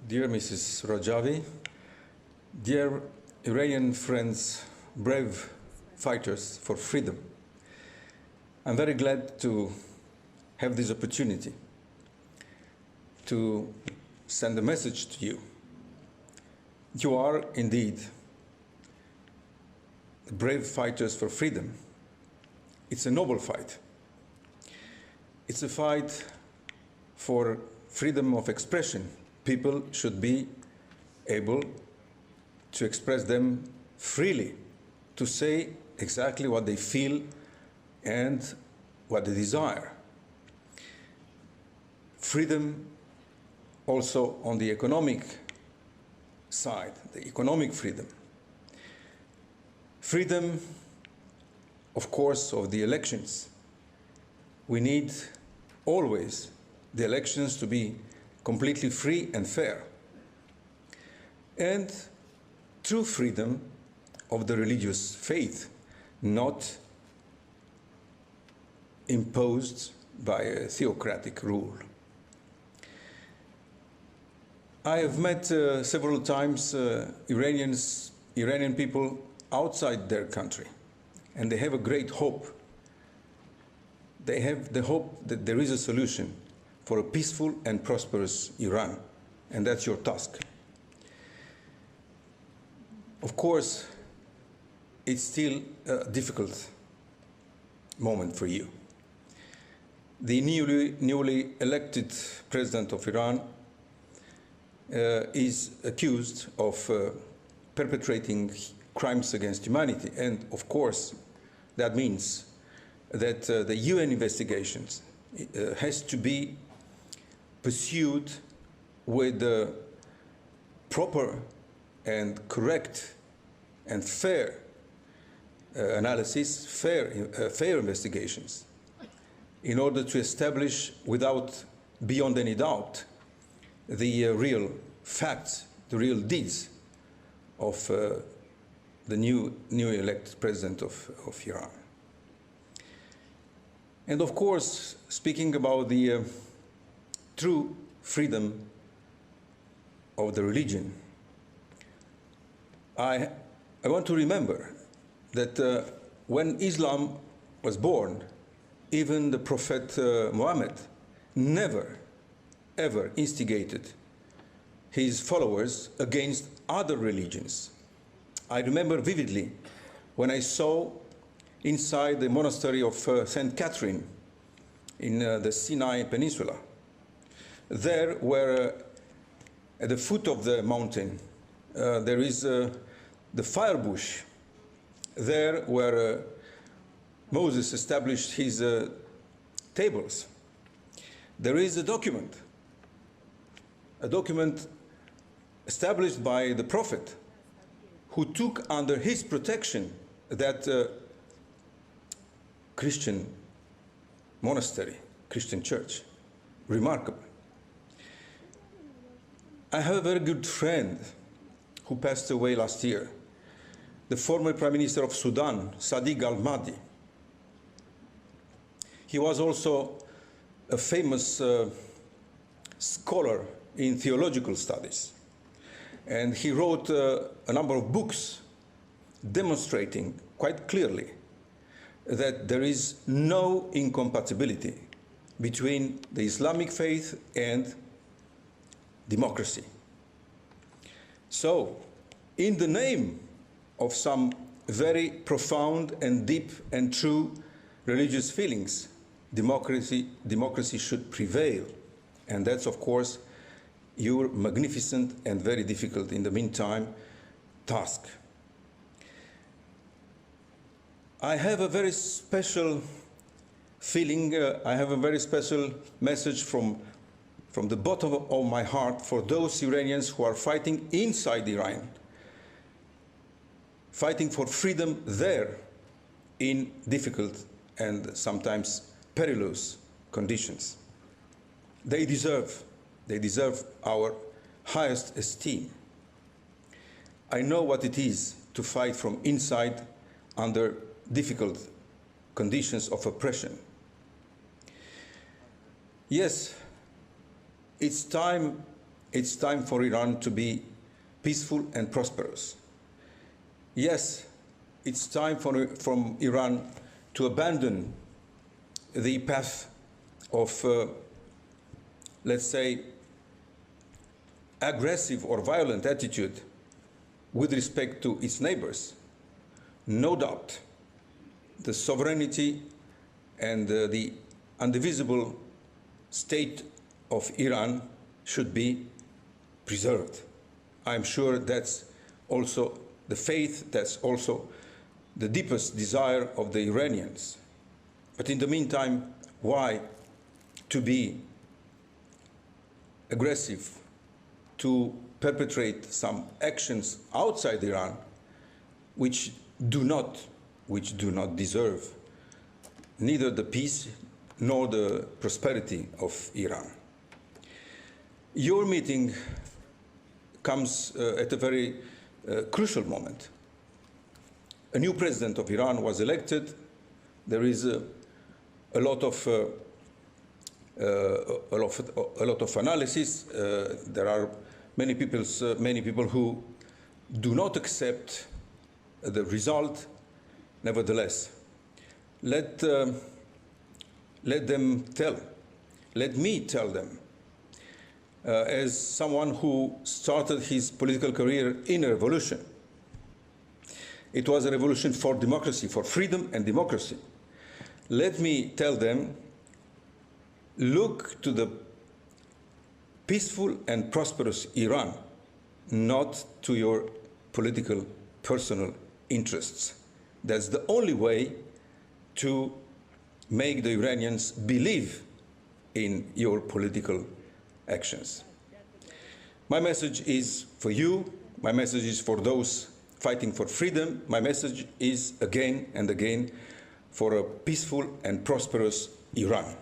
Dear Mrs. Rajavi, dear Iranian friends, brave fighters for freedom, I'm very glad to have this opportunity to send a message to you. You are indeed brave fighters for freedom. It's a noble fight. It's a fight for freedom of expression. People should be able to express them freely, to say exactly what they feel and what they desire. Freedom also on the economic side, the economic freedom. Freedom, of course, of the elections. We need always the elections to be completely free and fair. And true freedom of the religious faith, not imposed by a theocratic rule. I have met several times Iranian people outside their country, and they have a great hope. They have the hope that there is a solution for a peaceful and prosperous Iran, and that's your task. Of course, it's still a difficult moment for you. The newly elected president of Iran is accused of perpetrating crimes against humanity, and of course, that means that the UN investigations has to be pursued with proper and correct and fair analysis, fair investigations, in order to establish beyond any doubt, the real facts, the real deeds of the newly elected president of Iran. And of course, speaking about the true freedom of the religion, I want to remember that when Islam was born, even the Prophet Muhammad never, ever instigated his followers against other religions. I remember vividly when I saw inside the monastery of St. Catherine in the Sinai Peninsula. There where at the foot of the mountain there is the fire bush. There where Moses established his tables. There is a document established by the prophet who took under his protection that Christian monastery, Christian church. Remarkable. I have a very good friend who passed away last year, the former Prime Minister of Sudan, Sadiq al-Mahdi. He was also a famous scholar in theological studies. And he wrote a number of books demonstrating quite clearly that there is no incompatibility between the Islamic faith and democracy. So, in the name of some very profound and deep and true religious feelings, democracy should prevail. And that's, of course, your magnificent and very difficult, in the meantime, task. I have a very special feeling, I have a very special message from the bottom of my heart for those Iranians who are fighting inside Iran, fighting for freedom there in difficult and sometimes perilous conditions. They deserve our highest esteem. I know what it is to fight from inside under difficult conditions of oppression. Yes, it's time It's time for Iran to be peaceful and prosperous. Yes, it's time from Iran to abandon the path of, let's say, aggressive or violent attitude with respect to its neighbors. No doubt, the sovereignty and the indivisible state of Iran should be preserved. I'm sure that's also the faith, that's also the deepest desire of the Iranians. But in the meantime, why to be aggressive, to perpetrate some actions outside Iran which do not deserve neither the peace nor the prosperity of Iran? Your meeting comes at a very crucial moment. A new president of Iran was elected. There is a lot of analysis. There are many people who do not accept the result. Nevertheless, let me tell them, as someone who started his political career in a revolution. It was a revolution for democracy, for freedom and democracy. Let me tell them, look to the peaceful and prosperous Iran, not to your political, personal interests. That's the only way to make the Iranians believe in your political actions. My message is for you. My message is for those fighting for freedom. My message is again and again for a peaceful and prosperous Iran.